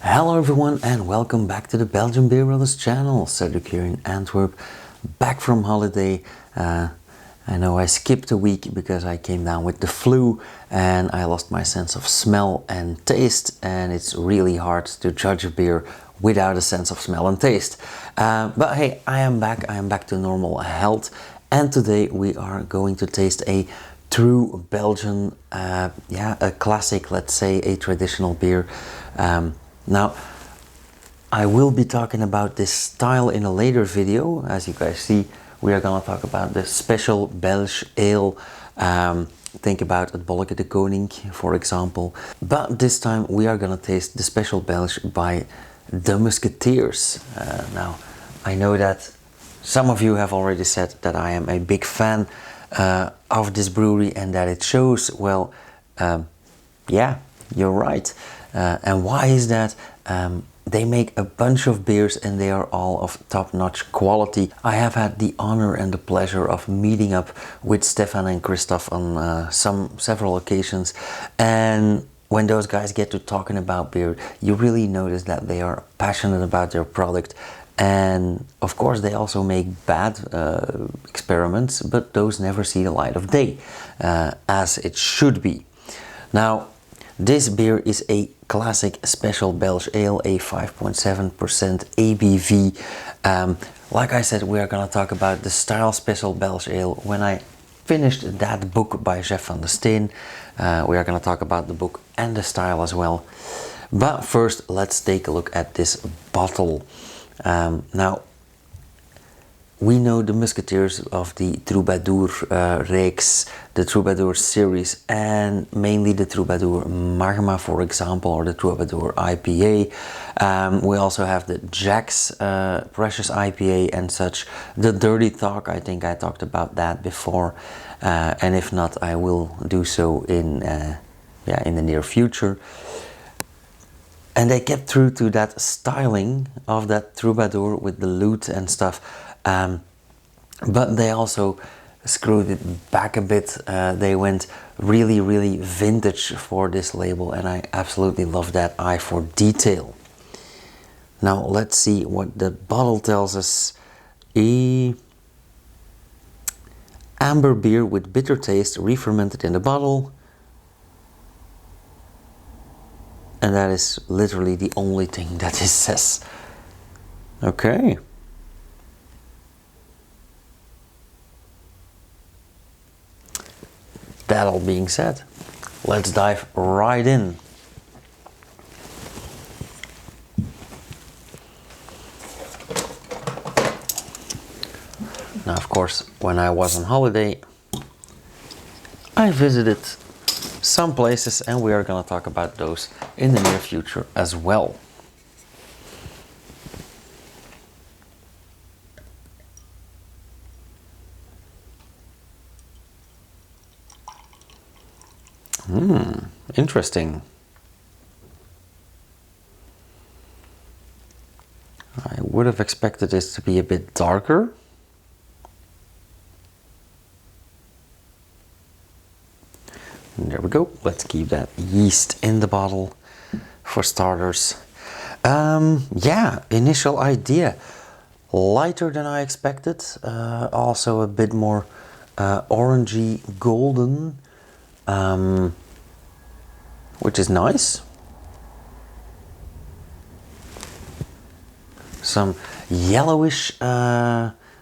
Hello everyone and welcome back to the Belgian Beer Brothers channel. Cedric here in Antwerp, back from holiday. I know I skipped a week because I came down with the flu and I lost my sense of smell and taste, and it's really hard to judge a beer without a sense of smell and taste. But hey, I am back to normal health, and today we are going to taste a true Belgian, a classic, let's say a traditional beer. Now, I will be talking about this style in a later video. As you guys see, we are gonna talk about the Spéciale Belge Ale. Think about het Bolleke de Koning, for example. But this time we are gonna taste the Spéciale Belge by the Musketeers. Now, I know that some of you have already said that I am a big fan of this brewery and that it shows. Well, yeah, you're right. And why is that? They make a bunch of beers and they are all of top-notch quality. I have had the honor and the pleasure of meeting up with Stefan and Christoph on several occasions, and when those guys get to talking about beer, you really notice that they are passionate about their product. And of course they also make bad experiments, but those never see the light of day, as it should be. Now, this beer is a classic Spéciale Belge Ale, a 5.7% ABV. Like I said, we are going to talk about the style Spéciale Belge Ale. When I finished that book by Jeff van der Steen, we are going to talk about the book and the style as well. But first, let's take a look at this bottle. Now, we know the Musketeers of the Troubadour reeks, the Troubadour series, and mainly the Troubadour Magma, for example, or the Troubadour IPA. We also have the Jack's Precious IPA and such. The Dirty Talk, I think I talked about that before, and if not, I will do so in the near future. And they kept true to that styling of that Troubadour with the lute and stuff. But they also screwed it back a bit. They went really vintage for this label, and I absolutely love that eye for detail. Now let's see what the bottle tells us. Amber beer with bitter taste, re-fermented in the bottle. And that is literally the only thing that it says. Okay. That all being said, let's dive right in. Now, of course, when I was on holiday, I visited some places, and we are going to talk about those in the near future as well. Interesting. I would have expected this to be a bit darker. And there we go. Let's keep that yeast in the bottle for starters. Initial idea. Lighter than I expected. Also a bit more orangey golden. Which is nice. Some yellowish,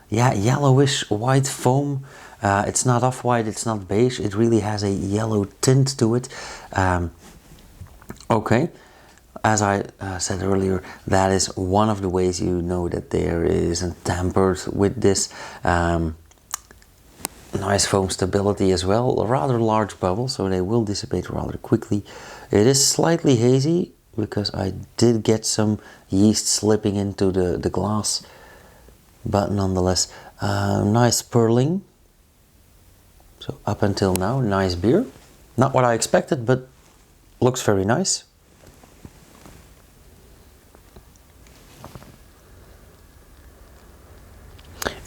yellowish white foam. It's not off-white, it's not beige, it really has a yellow tint to it. Okay, as I said earlier, that is one of the ways you know that there isn't tampered with this. Nice foam stability as well, a rather large bubble, so they will dissipate rather quickly. It is slightly hazy because I did get some yeast slipping into the glass, but nonetheless, nice purling. So up until now, nice beer. Not what I expected, but looks very nice.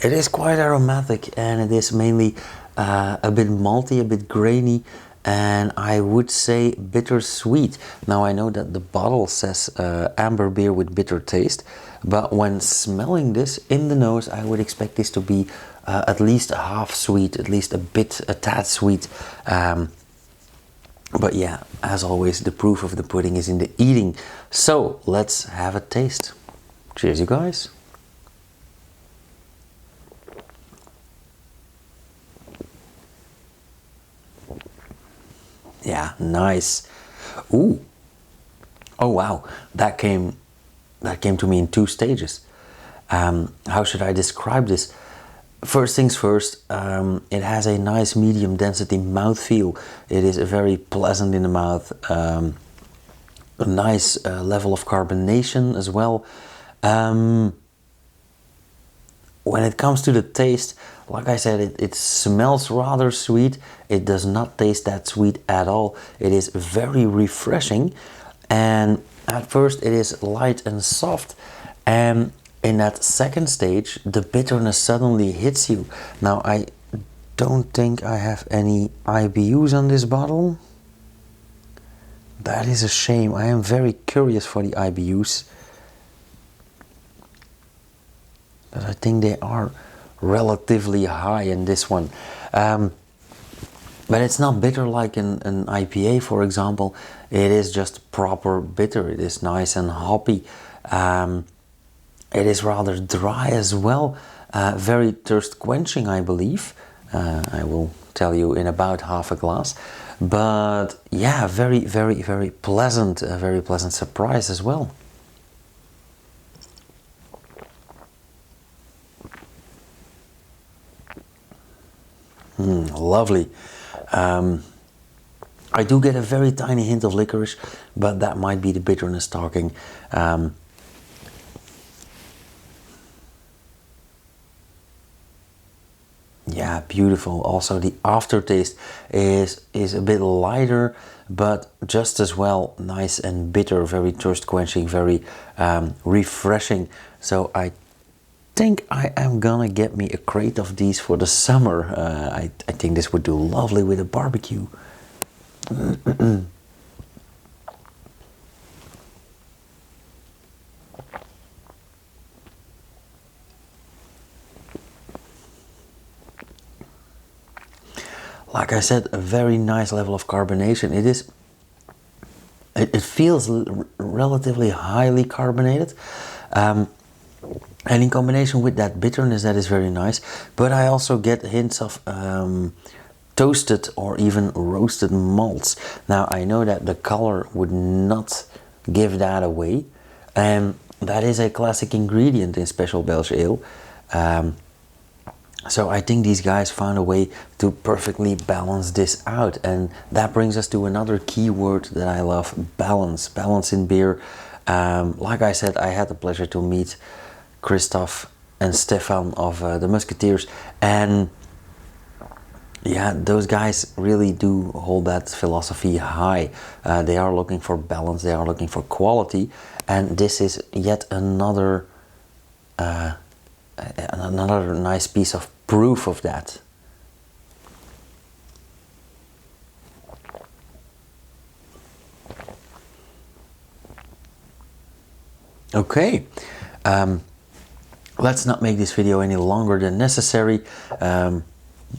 It is quite aromatic, and it is mainly a bit malty, a bit grainy, and I would say bittersweet. Now I know that the bottle says amber beer with bitter taste, but when smelling this in the nose, I would expect this to be at least a half sweet, at least a tad sweet. But yeah, as always, the proof of the pudding is in the eating. So let's have a taste. Cheers, you guys. Yeah, nice. Ooh. Oh wow, that came to me in 2 stages. How should I describe this? First things first, it has a nice medium density mouthfeel. It is very pleasant in the mouth. A nice level of carbonation as well. When it comes to the taste, like I said, it smells rather sweet. It does not taste that sweet at all. It is very refreshing, and at first it is light and soft, and in that second stage the bitterness suddenly hits you. Now I don't think I have any IBUs on this bottle. That is a shame. I am very curious for the IBUs. But I think they are relatively high in this one. But it's not bitter like an IPA, for example. It is just proper bitter. It is nice and hoppy. It is rather dry as well. Very thirst quenching, I believe. I will tell you in about half a glass. But yeah, very, very, very pleasant. A very pleasant surprise as well. Lovely. I do get a very tiny hint of licorice, but that might be the bitterness talking. Yeah, beautiful. Also, the aftertaste is a bit lighter, but just as well nice and bitter, very thirst quenching, very refreshing. So I think I am gonna get me a crate of these for the summer. I think this would do lovely with a barbecue. Like I said, a very nice level of carbonation. It feels relatively highly carbonated. And in combination with that bitterness, that is very nice. But I also get hints of toasted or even roasted malts. Now I know that the color would not give that away. That is a classic ingredient in Spéciale Belge Ale. So I think these guys found a way to perfectly balance this out. And that brings us to another key word that I love, balance. Balance in beer. Like I said, I had the pleasure to meet Christophe and Stefan of the Musketeers, and yeah, those guys really do hold that philosophy high. They are looking for balance, they are looking for quality, and this is yet another nice piece of proof of that. Okay. Let's not make this video any longer than necessary.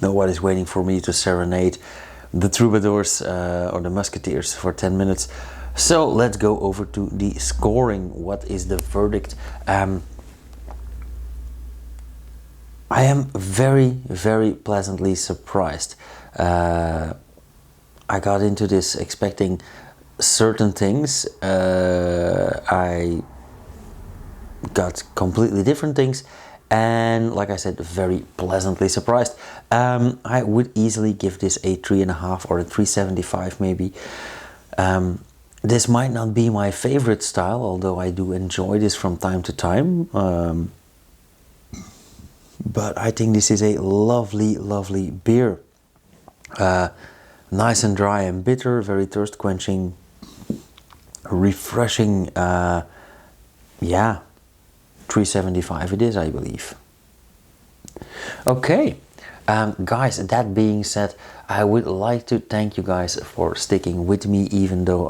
Nobody's waiting for me to serenade the Troubadours or the Musketeers for 10 minutes. So let's go over to the scoring. What is the verdict? I am very, very pleasantly surprised. I got into this expecting certain things. I got completely different things, and like I said, very pleasantly surprised. I would easily give this a 3.5 or a 3.75 maybe. This might not be my favorite style, although I do enjoy this from time to time, but I think this is a lovely, lovely beer. Nice and dry and bitter, very thirst quenching, refreshing. Yeah, 3.75 it is, I believe. Okay, Guys, that being said, I would like to thank you guys for sticking with me, even though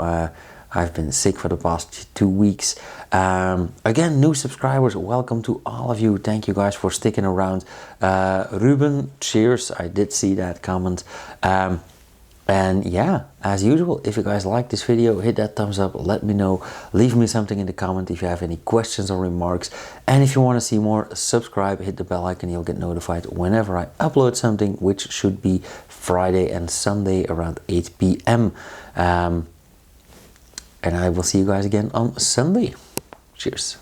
I've been sick for the past 2 weeks. Again, new subscribers, welcome to all of you. Thank you guys for sticking around. Ruben, cheers. I did see that comment. And yeah, as usual, if you guys like this video, hit that thumbs up, let me know, leave me something in the comment if you have any questions or remarks. And if you want to see more, subscribe, hit the bell icon, you'll get notified whenever I upload something, which should be Friday and Sunday around 8 p.m. And I will see you guys again on Sunday. Cheers.